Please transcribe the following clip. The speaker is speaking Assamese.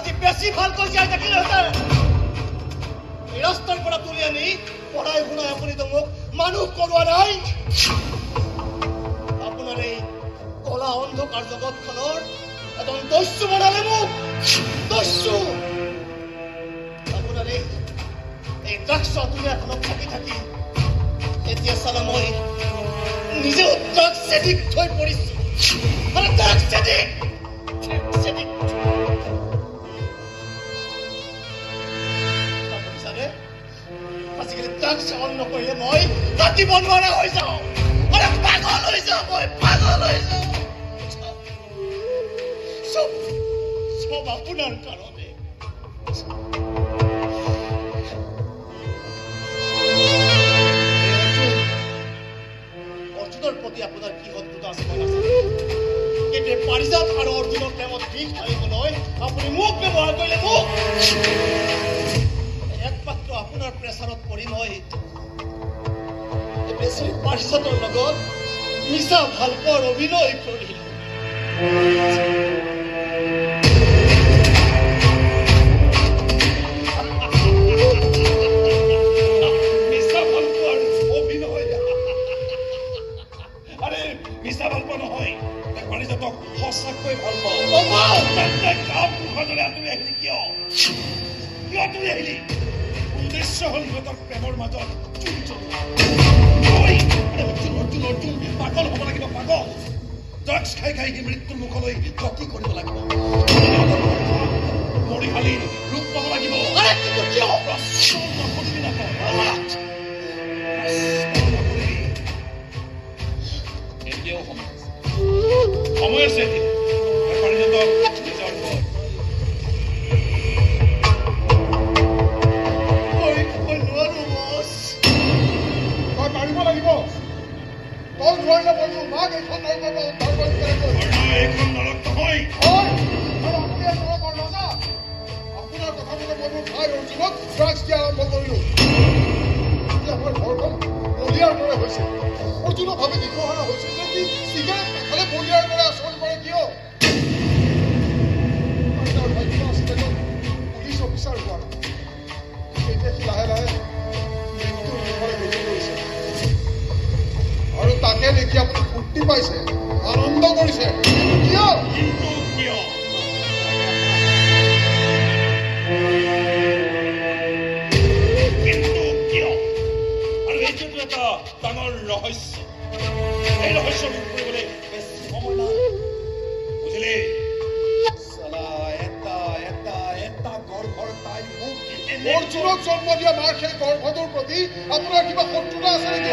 আজি বেছি ভালকৈ জীয়াই থাকিলেহেঁতেন এই ৰাস্তাৰ পৰা তুলি আনি পঢ়াই শুনাই আপুনিতো মোক মানুহ কৰোৱা নাই আপোনাৰ এই কলা অন্ধকাৰ জগতখনৰ এজন দস্যু বনালে মোক দস্যু আপোনাৰ এই ড্ৰাগছ দুনিয়াখনত থাকি থাকি এতিয়া চালা মই নিজেও ড্ৰাগছ এডিক্ট হৈ পৰিছো মানে ড্ৰাগছ এডিক্ট আজিকালি ড্ৰাগছ সেৱন নকৰিলে মই কাটিব নোৱাৰা হৈ যাওঁ মানে পাগল হৈ যাওঁ মই পাগল হৈ যাওঁ সব আপোনাৰ কাৰণে অৰ্জুনৰ প্ৰতি আপোনাৰ কি শত্ৰুতা আছে মই নাজানো কিন্তু পাৰিজাত আৰু অৰ্জুনৰ প্ৰেমত বিষ ঢালিবলৈ আপুনি মোক ব্যৱহাৰ কৰিলে মোক একমাত্ৰ আপোনাৰ প্ৰেছাৰত পৰি মই বেছি পাৰিজাতৰ লগত নিচা ভাল পোৱাৰ অভিনয় কৰিলো সঁচাকৈ ভাল পাওঁ তুমি আহিলি কিয় তুমি আহিলি উদ্দেশ্য হল সিহঁতৰ প্ৰেমৰ মাজত চুৰি চলোৱা অৰ্জুন পাগল হ'ব লাগিব পাগল ড্ৰাগছ খাই খাই সি মৃত্যুৰ মুখলৈ গতি কৰিব লাগিব মৰি খালি ৰূপ পাব লাগিব নকৰিবি এতিয়াও সময় আছে পাৰিজাতক নিজৰ ঘৰ পাৰিব লাগিব তই নোৱাৰিলে বন্ধু মাক এইখন এইখন নৰক নহয় আপোনাৰ কথা মতে মই মোৰ ভাই অৰ্জুনক ড্ৰাগছ দিয়া আৰম্ভ কৰিলো এতিয়া আমাৰ ঘৰখন বলিয়াৰ দৰে হৈছে অৰ্জুনক ভাবে দিশহাৰা হৈছে যে কি চিগাৰেট নাখালে বলিয়াৰ দৰে আচৰণ কৰে কিয় পুলিচ অফিচাৰ হোৱা এতিয়া সি লাহে লাহে মৃত্যুৰ মুখলৈ গতি কৰিছে আৰু তাকে দেখি আপুনি ফূৰ্তি পাইছে আনন্দ কৰিছে কিয় আৰু এইটোতো এটা ডাঙৰ ৰহস্য এই ৰহস্য ৰোধ কৰিবলৈ বেছি সময় নাই বুজিলি এটা গৰ্ভৰ তাই মোক অৰ্জুনক জন্ম দিয়া মাৰ সেই গৰ্ভটোৰ প্ৰতি আপোনাৰ কিবা শত্ৰুতা আছে নেকি